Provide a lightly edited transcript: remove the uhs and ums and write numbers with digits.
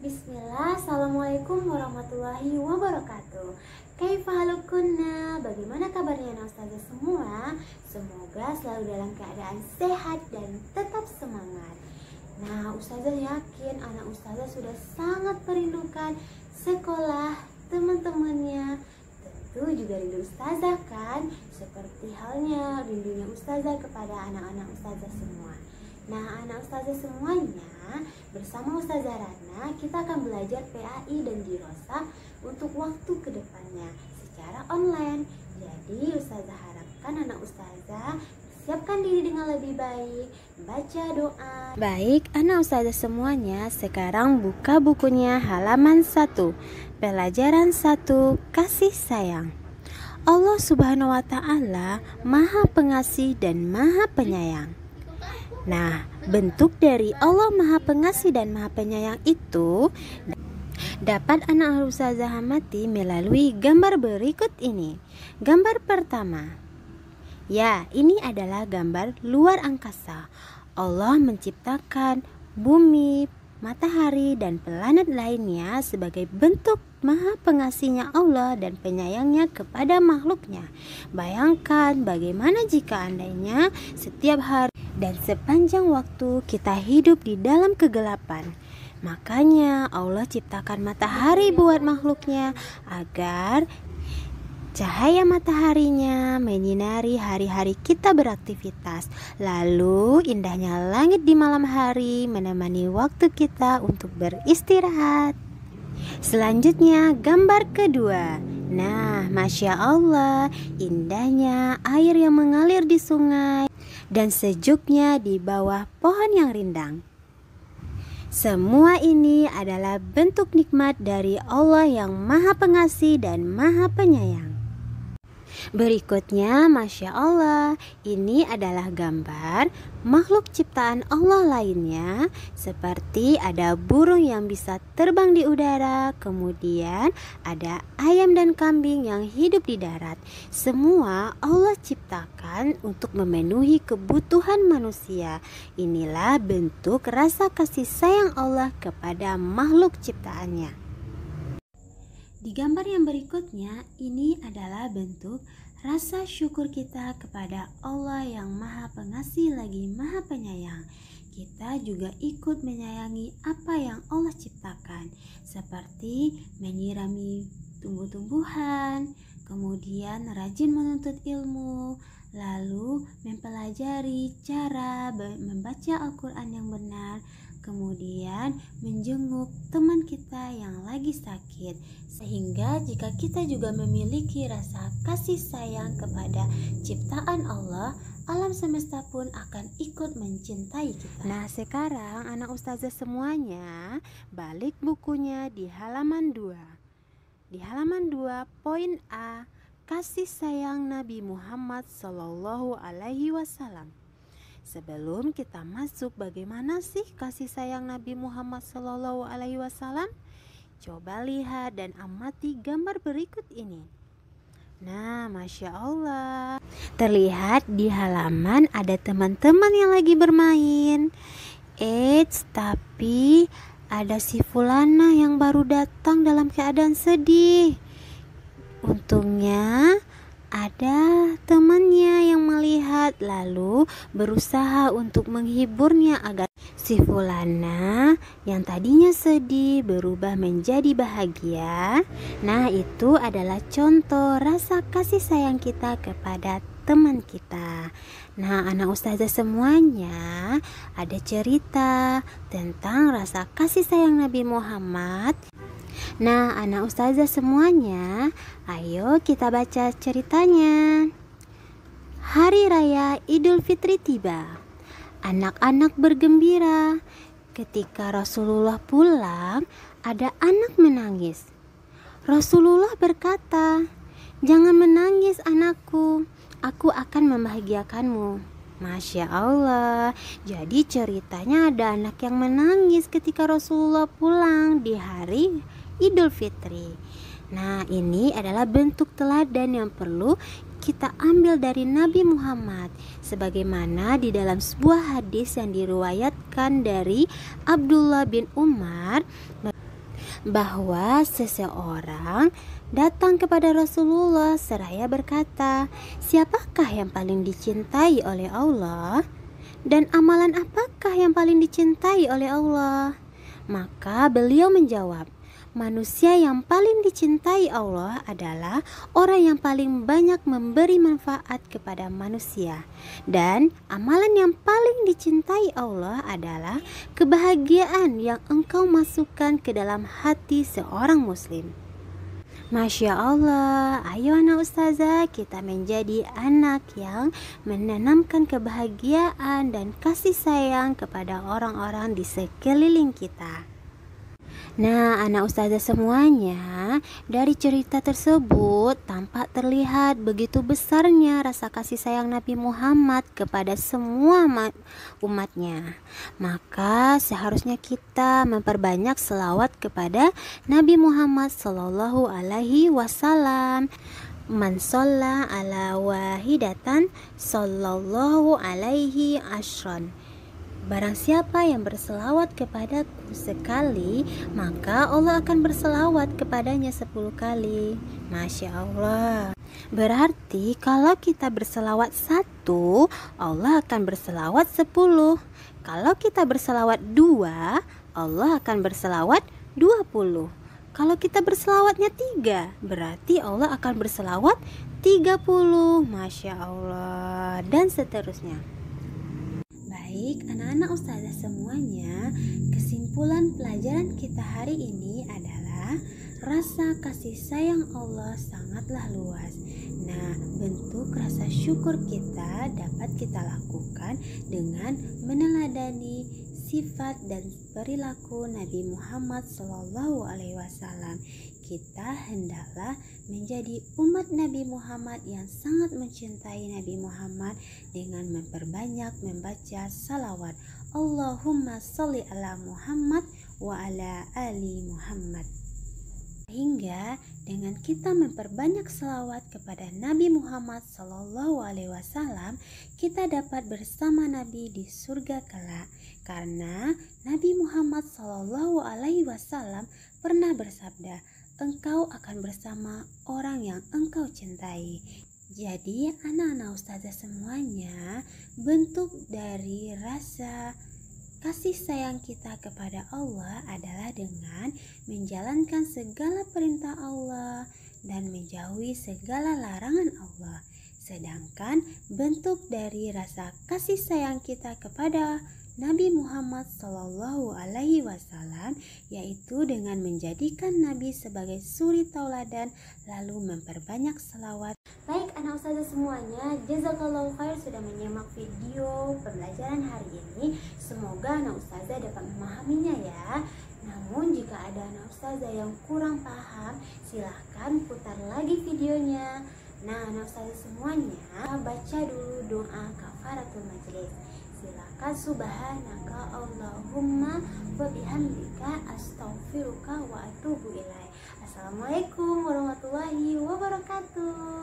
Bismillah, Assalamualaikum warahmatullahi wabarakatuh. Kaifahalukunna, bagaimana kabarnya anak ustazah semua? Semoga selalu dalam keadaan sehat dan tetap semangat. Nah, ustazah yakin anak ustazah sudah sangat merindukan sekolah, teman-temannya. Tentu juga rindu ustazah kan? Seperti halnya rindunya ustazah kepada anak-anak ustazah semua. Nah, anak ustazah semuanya, bersama Ustazah Rana, kita akan belajar PAI dan Dirosah untuk waktu kedepannya secara online. Jadi, ustazah harapkan anak ustazah siapkan diri dengan lebih baik, baca doa. Baik, anak ustazah semuanya, sekarang buka bukunya halaman 1. Pelajaran 1, kasih sayang. Allah Subhanahu wa Ta'ala Maha Pengasih dan Maha Penyayang. Nah, bentuk dari Allah Maha Pengasih dan Maha Penyayang itu dapat anak ustazah amati melalui gambar berikut ini. Gambar pertama. Ya, ini adalah gambar luar angkasa. Allah menciptakan bumi, matahari, dan planet lainnya sebagai bentuk Maha Pengasihnya Allah dan penyayangnya kepada makhluknya. Bayangkan bagaimana jika andainya setiap hari dan sepanjang waktu kita hidup di dalam kegelapan. Makanya Allah ciptakan matahari buat makhluknya agar cahaya mataharinya menyinari hari-hari kita beraktivitas. Lalu indahnya langit di malam hari menemani waktu kita untuk beristirahat. Selanjutnya gambar kedua. Nah, Masya Allah, indahnya air yang mengalir di sungai dan sejuknya di bawah pohon yang rindang. Semua ini adalah bentuk nikmat dari Allah yang Maha Pengasih dan Maha Penyayang. Berikutnya, Masya Allah, ini adalah gambar makhluk ciptaan Allah lainnya, seperti ada burung yang bisa terbang di udara, kemudian ada ayam dan kambing yang hidup di darat. Semua Allah ciptakan untuk memenuhi kebutuhan manusia. Inilah bentuk rasa kasih sayang Allah kepada makhluk ciptaannya. Di gambar yang berikutnya, ini adalah bentuk rasa syukur kita kepada Allah yang Maha Pengasih lagi Maha Penyayang. Kita juga ikut menyayangi apa yang Allah ciptakan, seperti menyirami tumbuh-tumbuhan, kemudian rajin menuntut ilmu, lalu mempelajari cara membaca Al-Quran yang benar, kemudian menjenguk teman kita yang lagi sakit. Sehingga jika kita juga memiliki rasa kasih sayang kepada ciptaan Allah, alam semesta pun akan ikut mencintai kita. Nah, sekarang anak ustazah semuanya balik bukunya di halaman 2. Di halaman 2 poin A, kasih sayang Nabi Muhammad Sallallahu Alaihi Wasallam. Sebelum kita masuk, bagaimana sih kasih sayang Nabi Muhammad Sallallahu Alaihi Wasallam? Coba lihat dan amati gambar berikut ini. Nah, Masya Allah, terlihat di halaman ada teman-teman yang lagi bermain. Tapi ada si Fulana yang baru datang dalam keadaan sedih. Untungnya ada temannya yang melihat lalu berusaha untuk menghiburnya agar si Fulana yang tadinya sedih berubah menjadi bahagia. Nah, itu adalah contoh rasa kasih sayang kita kepada teman kita. Nah, anak ustazah semuanya, ada cerita tentang rasa kasih sayang Nabi Muhammad. Nah, anak ustazah semuanya, ayo kita baca ceritanya. Hari Raya Idul Fitri tiba. Anak-anak bergembira. Ketika Rasulullah pulang, ada anak menangis. Rasulullah berkata, "Jangan menangis anakku, aku akan membahagiakanmu." Masya Allah. Jadi ceritanya ada anak yang menangis ketika Rasulullah pulang di hari Idul Fitri. Nah, ini adalah bentuk teladan yang perlu kita ambil dari Nabi Muhammad, sebagaimana di dalam sebuah hadis yang diriwayatkan dari Abdullah bin Umar. bahwa seseorang datang kepada Rasulullah seraya berkata, "Siapakah yang paling dicintai oleh Allah? Dan amalan apakah yang paling dicintai oleh Allah?" Maka beliau menjawab, manusia yang paling dicintai Allah adalah orang yang paling banyak memberi manfaat kepada manusia. Dan amalan yang paling dicintai Allah adalah kebahagiaan yang engkau masukkan ke dalam hati seorang muslim. Masya Allah, ayo anak ustazah, kita menjadi anak yang menanamkan kebahagiaan dan kasih sayang kepada orang-orang di sekeliling kita. Nah, anak ustazah semuanya, dari cerita tersebut tampak terlihat begitu besarnya rasa kasih sayang Nabi Muhammad kepada semua umatnya. Maka seharusnya kita memperbanyak selawat kepada Nabi Muhammad Sallallahu Alaihi Wasallam. Man sholla ala wahidatan sallallahu alaihi ashron. Barang siapa yang berselawat kepadaku sekali, maka Allah akan berselawat kepadanya 10 kali. Masya Allah. Berarti kalau kita berselawat 1, Allah akan berselawat 10. Kalau kita berselawat 2, Allah akan berselawat 20. Kalau kita berselawatnya 3, berarti Allah akan berselawat 30. Masya Allah. Dan seterusnya. Baik, anak-anak ustazah semuanya, kesimpulan pelajaran kita hari ini adalah rasa kasih sayang Allah sangatlah luas. Nah, bentuk rasa syukur kita dapat kita lakukan dengan meneladani sifat dan perilaku Nabi Muhammad SAW. Kita hendaklah menjadi umat Nabi Muhammad yang sangat mencintai Nabi Muhammad dengan memperbanyak membaca salawat. Allahumma sholli ala Muhammad wa ala ali Muhammad. Sehingga dengan kita memperbanyak salawat kepada Nabi Muhammad SAW, kita dapat bersama Nabi di surga kelak. Karena Nabi Muhammad SAW pernah bersabda, engkau akan bersama orang yang engkau cintai. Jadi anak-anak ustazah semuanya, bentuk dari rasa kasih sayang kita kepada Allah adalah dengan menjalankan segala perintah Allah dan menjauhi segala larangan Allah. Sedangkan bentuk dari rasa kasih sayang kita kepada Nabi Muhammad SAW yaitu dengan menjadikan Nabi sebagai suri tauladan lalu memperbanyak selawat. Baik anak ustazah semuanya, jazakallahu khair sudah menyimak video pembelajaran hari ini. Semoga anak ustazah dapat memahaminya ya. Namun jika ada anak ustazah yang kurang paham, silahkan putar lagi videonya. Nah anak ustazah semuanya, baca dulu doa kafaratul majlis. Silakan subhanaka Allahumma wa bihamdika astaghfiruka wa atubu ilaik. Assalamualaikum warahmatullahi wabarakatuh.